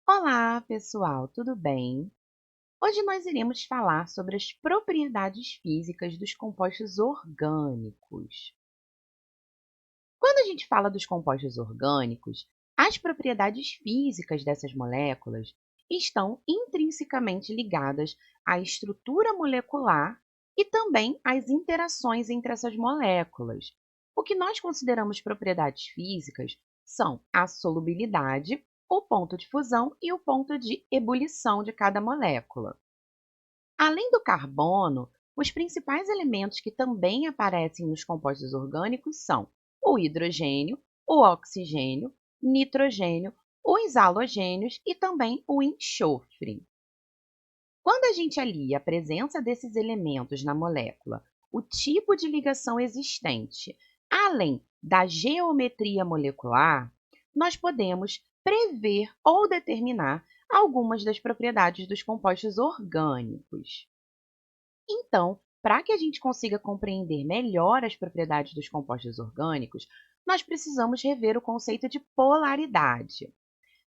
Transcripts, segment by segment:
Olá, pessoal, tudo bem? Hoje nós iremos falar sobre as propriedades físicas dos compostos orgânicos. Quando a gente fala dos compostos orgânicos, as propriedades físicas dessas moléculas estão intrinsecamente ligadas à estrutura molecular e também às interações entre essas moléculas. O que nós consideramos propriedades físicas são a solubilidade, o ponto de fusão e o ponto de ebulição de cada molécula. Além do carbono, os principais elementos que também aparecem nos compostos orgânicos são o hidrogênio, o oxigênio, nitrogênio, os halogênios e também o enxofre. Quando a gente alia a presença desses elementos na molécula, o tipo de ligação existente, além da geometria molecular, nós podemos prever ou determinar algumas das propriedades dos compostos orgânicos. Então, para que a gente consiga compreender melhor as propriedades dos compostos orgânicos, nós precisamos rever o conceito de polaridade.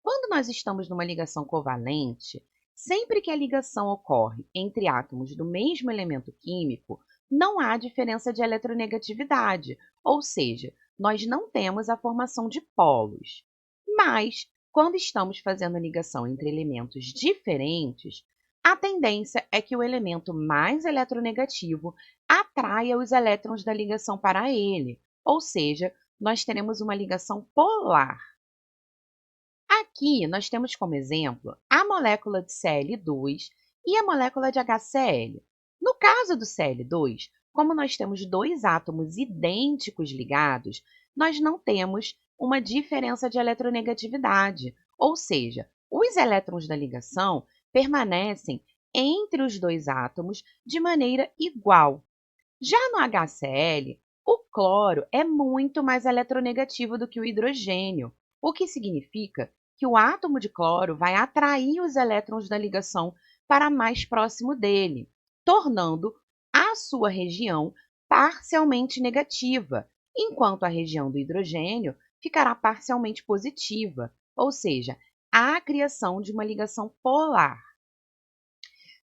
Quando nós estamos numa ligação covalente, sempre que a ligação ocorre entre átomos do mesmo elemento químico, não há diferença de eletronegatividade, ou seja, nós não temos a formação de polos. Mas, quando estamos fazendo a ligação entre elementos diferentes, a tendência é que o elemento mais eletronegativo atraia os elétrons da ligação para ele, ou seja, nós teremos uma ligação polar. Aqui nós temos como exemplo a molécula de Cl2 e a molécula de HCl. No caso do Cl2, como nós temos dois átomos idênticos ligados, nós não temos uma diferença de eletronegatividade, ou seja, os elétrons da ligação permanecem entre os dois átomos de maneira igual. Já no HCl, o cloro é muito mais eletronegativo do que o hidrogênio, o que significa que o átomo de cloro vai atrair os elétrons da ligação para mais próximo dele, tornando a sua região parcialmente negativa, enquanto a região do hidrogênio ficará parcialmente positiva, ou seja, há a criação de uma ligação polar.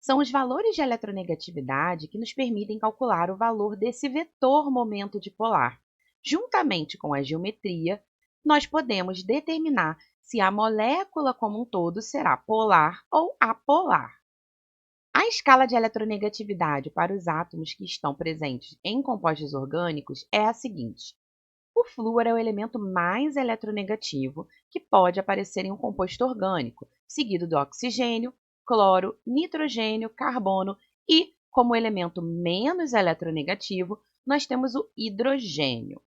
São os valores de eletronegatividade que nos permitem calcular o valor desse vetor momento dipolar. Juntamente com a geometria, nós podemos determinar se a molécula como um todo será polar ou apolar. A escala de eletronegatividade para os átomos que estão presentes em compostos orgânicos é a seguinte. O flúor é o elemento mais eletronegativo que pode aparecer em um composto orgânico, seguido do oxigênio, cloro, nitrogênio, carbono e, como elemento menos eletronegativo, nós temos o hidrogênio.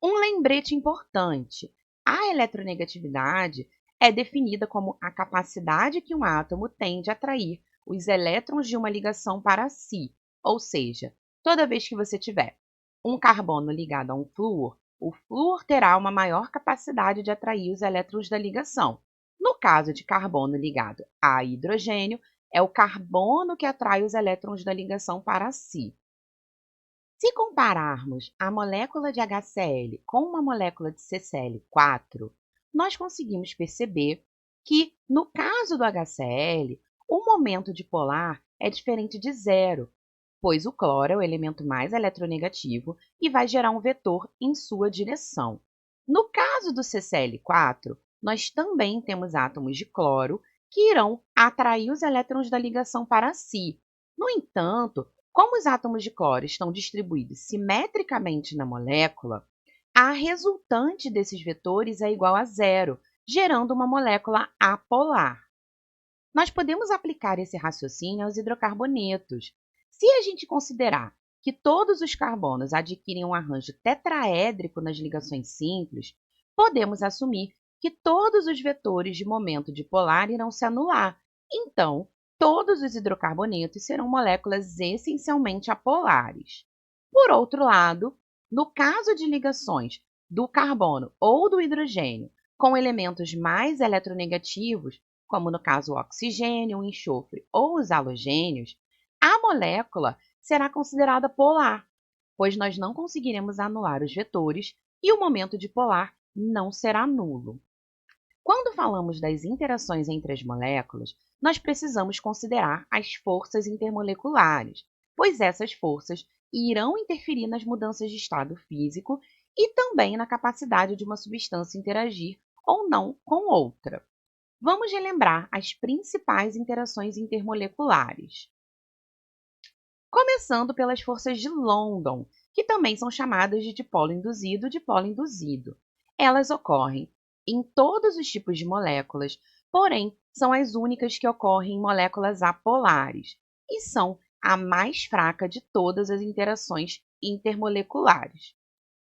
Um lembrete importante: a eletronegatividade é definida como a capacidade que um átomo tem de atrair os elétrons de uma ligação para si, ou seja, toda vez que você tiver um carbono ligado a um flúor, o flúor terá uma maior capacidade de atrair os elétrons da ligação. No caso de carbono ligado a hidrogênio, é o carbono que atrai os elétrons da ligação para si. Se compararmos a molécula de HCl com uma molécula de CCl4, nós conseguimos perceber que, no caso do HCl, o momento dipolar é diferente de zero, pois o cloro é o elemento mais eletronegativo e vai gerar um vetor em sua direção. No caso do CCl4, nós também temos átomos de cloro que irão atrair os elétrons da ligação para si. No entanto, como os átomos de cloro estão distribuídos simetricamente na molécula, a resultante desses vetores é igual a zero, gerando uma molécula apolar. Nós podemos aplicar esse raciocínio aos hidrocarbonetos. Se a gente considerar que todos os carbonos adquirem um arranjo tetraédrico nas ligações simples, podemos assumir que todos os vetores de momento dipolar irão se anular. Então, todos os hidrocarbonetos serão moléculas essencialmente apolares. Por outro lado, no caso de ligações do carbono ou do hidrogênio com elementos mais eletronegativos, como no caso o oxigênio, o enxofre ou os halogênios, a molécula será considerada polar, pois nós não conseguiremos anular os vetores e o momento dipolar não será nulo. Quando falamos das interações entre as moléculas, nós precisamos considerar as forças intermoleculares, pois essas forças irão interferir nas mudanças de estado físico e também na capacidade de uma substância interagir ou não com outra. Vamos relembrar as principais interações intermoleculares. Começando pelas forças de London, que também são chamadas de dipolo induzido ou dipolo induzido. Elas ocorrem em todos os tipos de moléculas, porém são as únicas que ocorrem em moléculas apolares e são a mais fraca de todas as interações intermoleculares.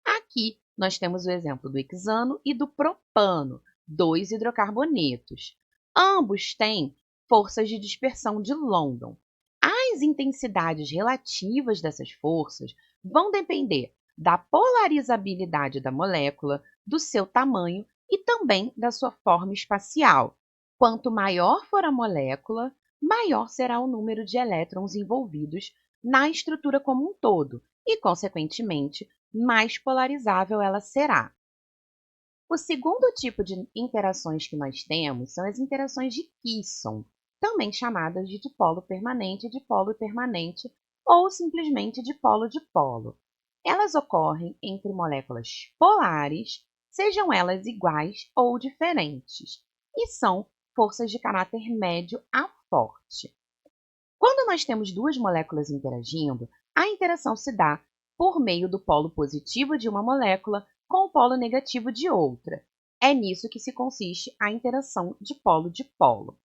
Aqui nós temos o exemplo do hexano e do propano, dois hidrocarbonetos. Ambos têm forças de dispersão de London. As intensidades relativas dessas forças vão depender da polarizabilidade da molécula, do seu tamanho e também da sua forma espacial. Quanto maior for a molécula, maior será o número de elétrons envolvidos na estrutura como um todo e, consequentemente, mais polarizável ela será. O segundo tipo de interações que nós temos são as interações de Kisson, também chamadas de dipolo permanente, dipolo permanente ou simplesmente dipolo-dipolo. Elas ocorrem entre moléculas polares, sejam elas iguais ou diferentes, e são forças de caráter médio a forte. Quando nós temos duas moléculas interagindo, a interação se dá por meio do polo positivo de uma molécula com o polo negativo de outra. É nisso que se consiste a interação de polo-dipolo.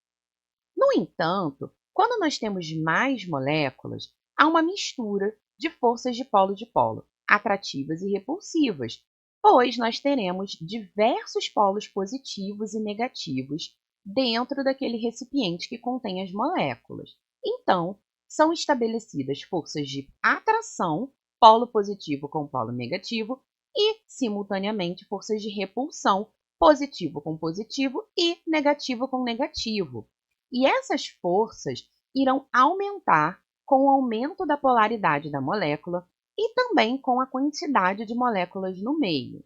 No entanto, quando nós temos mais moléculas, há uma mistura de forças de polo-dipolo, atrativas e repulsivas, pois nós teremos diversos polos positivos e negativos dentro daquele recipiente que contém as moléculas. Então, são estabelecidas forças de atração, polo positivo com polo negativo, e, simultaneamente, forças de repulsão, positivo com positivo e negativo com negativo. E essas forças irão aumentar com o aumento da polaridade da molécula e também com a quantidade de moléculas no meio.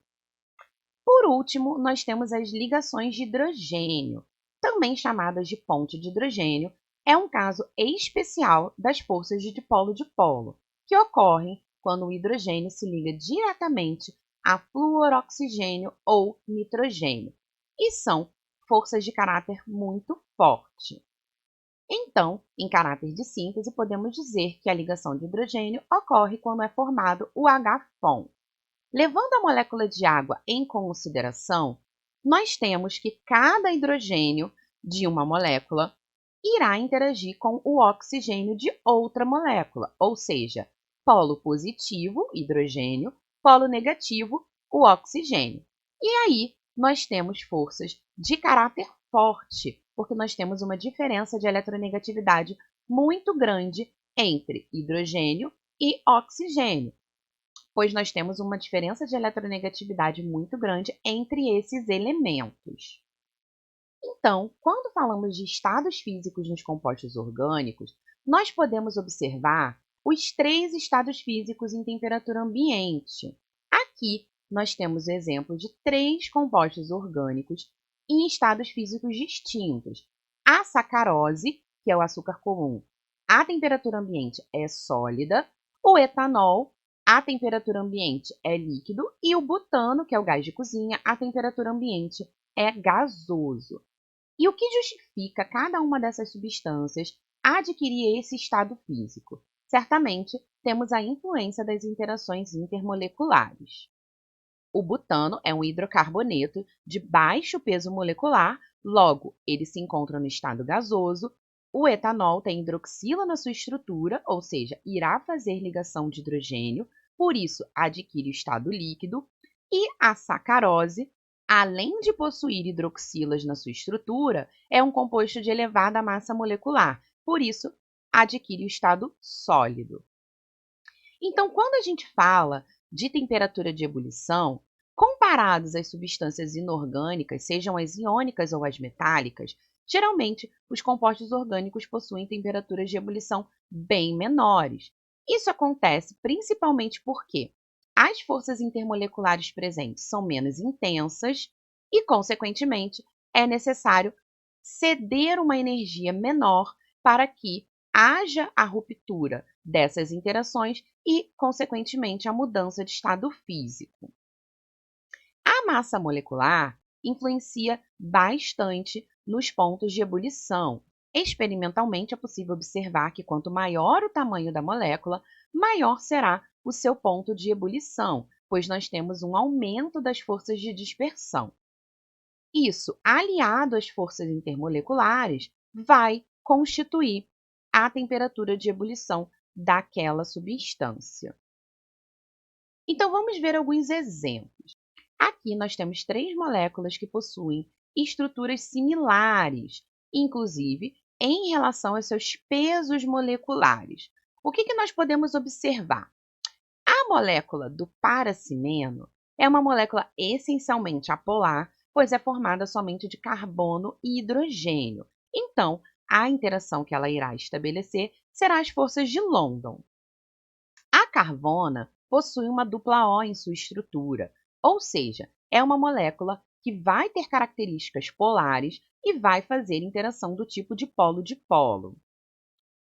Por último, nós temos as ligações de hidrogênio, também chamadas de ponte de hidrogênio. É um caso especial das forças de dipolo-dipolo, que ocorrem quando o hidrogênio se liga diretamente a fluoroxigênio ou nitrogênio, e são forças de caráter muito forte. Então, em caráter de síntese, podemos dizer que a ligação de hidrogênio ocorre quando é formado o H-FON. Levando a molécula de água em consideração, nós temos que cada hidrogênio de uma molécula irá interagir com o oxigênio de outra molécula, ou seja, polo positivo, hidrogênio, polo negativo, o oxigênio. E aí nós temos forças de caráter forte, porque nós temos uma diferença de eletronegatividade muito grande entre hidrogênio e oxigênio, pois nós temos uma diferença de eletronegatividade muito grande entre esses elementos. Então, quando falamos de estados físicos nos compostos orgânicos, nós podemos observar os três estados físicos em temperatura ambiente. Aqui, nós temos o exemplo de três compostos orgânicos em estados físicos distintos. A sacarose, que é o açúcar comum, a temperatura ambiente é sólida, o etanol, a temperatura ambiente é líquido, e o butano, que é o gás de cozinha, a temperatura ambiente é gasoso. E o que justifica cada uma dessas substâncias adquirir esse estado físico? Certamente, temos a influência das interações intermoleculares. O butano é um hidrocarboneto de baixo peso molecular, logo, ele se encontra no estado gasoso. O etanol tem hidroxila na sua estrutura, ou seja, irá fazer ligação de hidrogênio, por isso adquire o estado líquido. E a sacarose, além de possuir hidroxilas na sua estrutura, é um composto de elevada massa molecular, por isso adquire o estado sólido. Então, quando a gente fala de temperatura de ebulição, comparados às substâncias inorgânicas, sejam as iônicas ou as metálicas, geralmente os compostos orgânicos possuem temperaturas de ebulição bem menores. Isso acontece principalmente porque as forças intermoleculares presentes são menos intensas e, consequentemente, é necessário ceder uma energia menor para que haja a ruptura dessas interações e, consequentemente, a mudança de estado físico. A massa molecular influencia bastante nos pontos de ebulição. Experimentalmente, é possível observar que quanto maior o tamanho da molécula, maior será o seu ponto de ebulição, pois nós temos um aumento das forças de dispersão. Isso, aliado às forças intermoleculares, vai constituir a temperatura de ebulição daquela substância. Então, vamos ver alguns exemplos. Aqui nós temos 3 moléculas que possuem estruturas similares, inclusive em relação aos seus pesos moleculares. O que nós podemos observar? A molécula do paracimeno é uma molécula essencialmente apolar, pois é formada somente de carbono e hidrogênio. Então, a interação que ela irá estabelecer será as forças de London. A carvona possui uma dupla O em sua estrutura, ou seja, é uma molécula que vai ter características polares e vai fazer interação do tipo de polo-dipolo.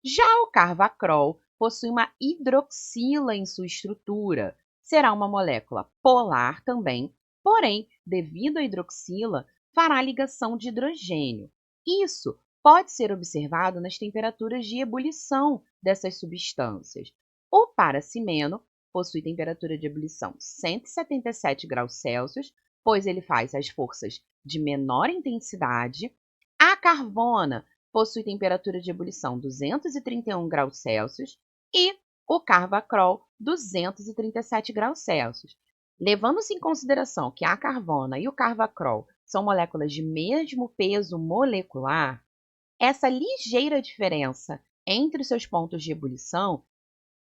Já o carvacrol possui uma hidroxila em sua estrutura. Será uma molécula polar também, porém, devido à hidroxila, fará ligação de hidrogênio. Isso pode ser observado nas temperaturas de ebulição dessas substâncias. O paracimeno possui temperatura de ebulição 177 graus Celsius, pois ele faz as forças de menor intensidade. A carvona possui temperatura de ebulição 231 graus Celsius e o carvacrol 237 graus Celsius. Levando-se em consideração que a carvona e o carvacrol são moléculas de mesmo peso molecular, essa ligeira diferença entre os seus pontos de ebulição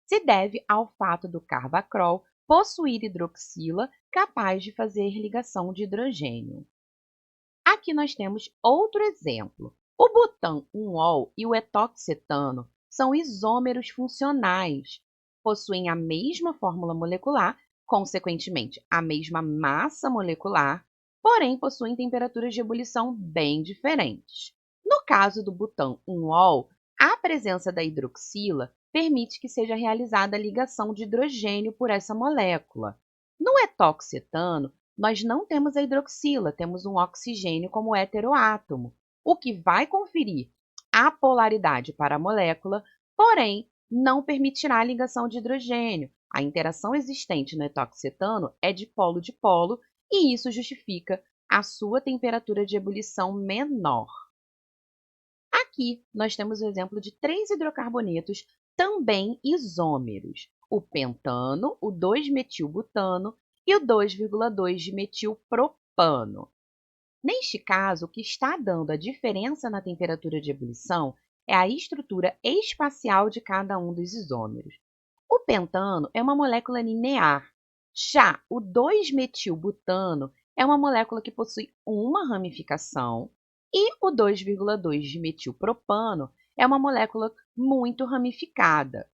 se deve ao fato do carvacrol possuir hidroxila capaz de fazer ligação de hidrogênio. Aqui nós temos outro exemplo. O butan-1-ol e o etoxetano são isômeros funcionais, possuem a mesma fórmula molecular, consequentemente a mesma massa molecular, porém possuem temperaturas de ebulição bem diferentes. No caso do butan-1-ol, a presença da hidroxila permite que seja realizada a ligação de hidrogênio por essa molécula. No etoxetano, nós não temos a hidroxila, temos um oxigênio como heteroátomo, o que vai conferir a polaridade para a molécula, porém não permitirá a ligação de hidrogênio. A interação existente no etoxetano é de polo-dipolo e isso justifica a sua temperatura de ebulição menor. Aqui nós temos o exemplo de 3 hidrocarbonetos também isômeros, o pentano, o 2-metilbutano e o 2,2-dimetilpropano. Neste caso, o que está dando a diferença na temperatura de ebulição é a estrutura espacial de cada um dos isômeros. O pentano é uma molécula linear, já o 2-metilbutano é uma molécula que possui uma ramificação e o 2,2-dimetilpropano é uma molécula muito ramificada.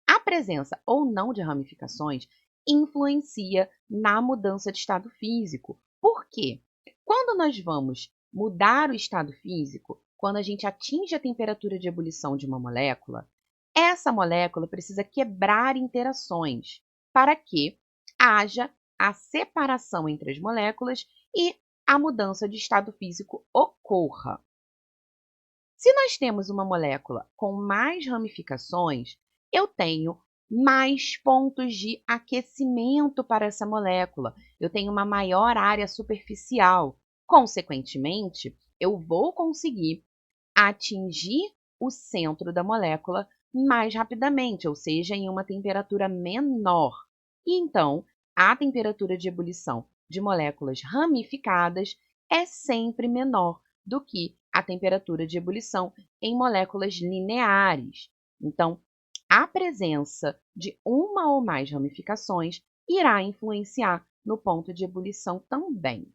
A presença ou não de ramificações influencia na mudança de estado físico. Por quê? Quando nós vamos mudar o estado físico, quando a gente atinge a temperatura de ebulição de uma molécula, essa molécula precisa quebrar interações para que haja a separação entre as moléculas e a mudança de estado físico ocorra. Se nós temos uma molécula com mais ramificações, eu tenho mais pontos de aquecimento para essa molécula, eu tenho uma maior área superficial. Consequentemente, eu vou conseguir atingir o centro da molécula mais rapidamente, ou seja, em uma temperatura menor. E então, a temperatura de ebulição de moléculas ramificadas é sempre menor do que a temperatura de ebulição em moléculas lineares. Então, a presença de uma ou mais ramificações irá influenciar no ponto de ebulição também.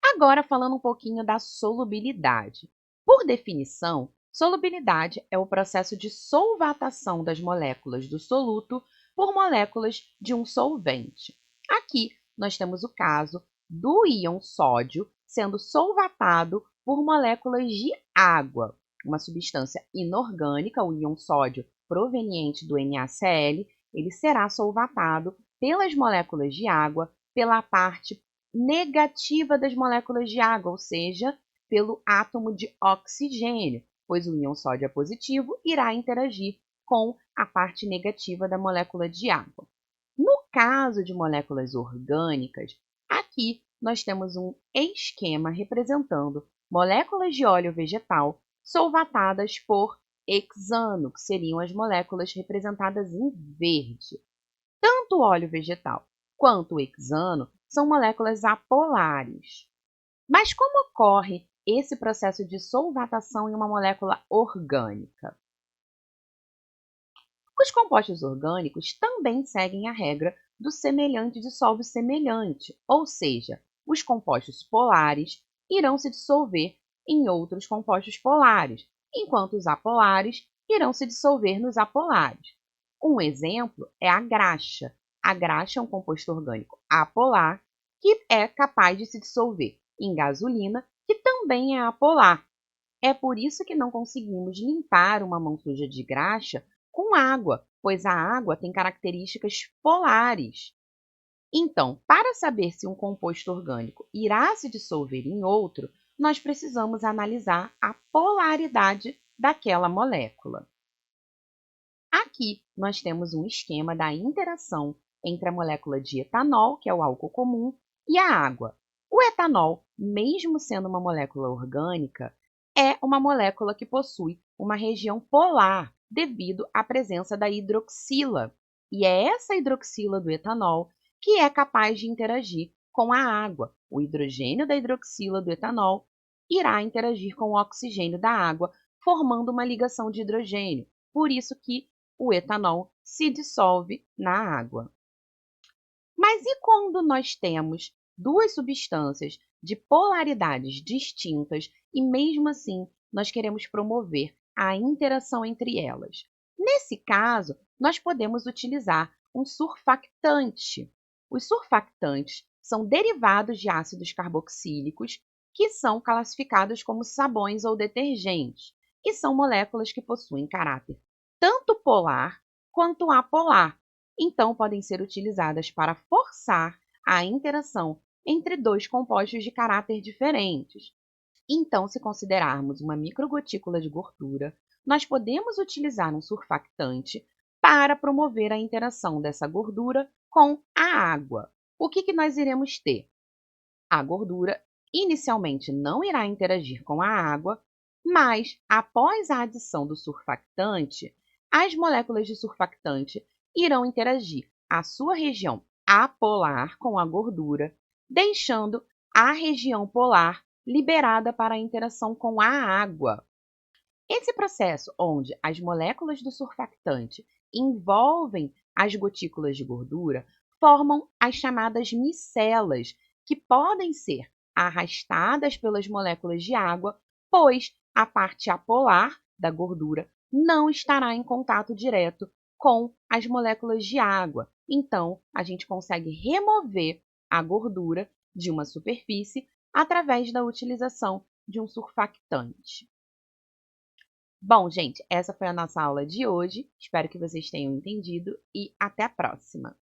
Agora, falando um pouquinho da solubilidade. Por definição, solubilidade é o processo de solvatação das moléculas do soluto por moléculas de um solvente. Aqui, nós temos o caso do íon sódio, sendo solvatado por moléculas de água, uma substância inorgânica, o íon sódio proveniente do NaCl, ele será solvatado pelas moléculas de água, pela parte negativa das moléculas de água, ou seja, pelo átomo de oxigênio, pois o íon sódio é positivo, irá interagir com a parte negativa da molécula de água. No caso de moléculas orgânicas, aqui nós temos um esquema representando moléculas de óleo vegetal solvatadas por hexano, que seriam as moléculas representadas em verde. Tanto o óleo vegetal quanto o hexano são moléculas apolares. Mas como ocorre esse processo de solvatação em uma molécula orgânica? Os compostos orgânicos também seguem a regra do semelhante dissolve semelhante, ou seja, os compostos polares irão se dissolver em outros compostos polares, enquanto os apolares irão se dissolver nos apolares. Um exemplo é a graxa. A graxa é um composto orgânico apolar que é capaz de se dissolver em gasolina, que também é apolar. É por isso que não conseguimos limpar uma mão suja de graxa com água, pois a água tem características polares. Então, para saber se um composto orgânico irá se dissolver em outro, nós precisamos analisar a polaridade daquela molécula. Aqui nós temos um esquema da interação entre a molécula de etanol, que é o álcool comum, e a água. O etanol, mesmo sendo uma molécula orgânica, é uma molécula que possui uma região polar devido à presença da hidroxila. E é essa hidroxila do etanol que é capaz de interagir com a água. O hidrogênio da hidroxila do etanol irá interagir com o oxigênio da água, formando uma ligação de hidrogênio. Por isso que o etanol se dissolve na água. Mas e quando nós temos duas substâncias de polaridades distintas e mesmo assim nós queremos promover a interação entre elas? Nesse caso, nós podemos utilizar um surfactante. Os surfactantes são derivados de ácidos carboxílicos que são classificados como sabões ou detergentes, e são moléculas que possuem caráter tanto polar quanto apolar, então podem ser utilizadas para forçar a interação entre dois compostos de caráter diferentes. Então, se considerarmos uma microgotícula de gordura, nós podemos utilizar um surfactante para promover a interação dessa gordura com a água. O que nós iremos ter? A gordura inicialmente não irá interagir com a água, mas após a adição do surfactante, as moléculas de surfactante irão interagir a sua região apolar com a gordura, deixando a região polar liberada para a interação com a água. Esse processo, onde as moléculas do surfactante envolvem as gotículas de gordura, formam as chamadas micelas, que podem ser arrastadas pelas moléculas de água, pois a parte apolar da gordura não estará em contato direto com as moléculas de água. Então, a gente consegue remover a gordura de uma superfície através da utilização de um surfactante. Bom, gente, essa foi a nossa aula de hoje. Espero que vocês tenham entendido e até a próxima!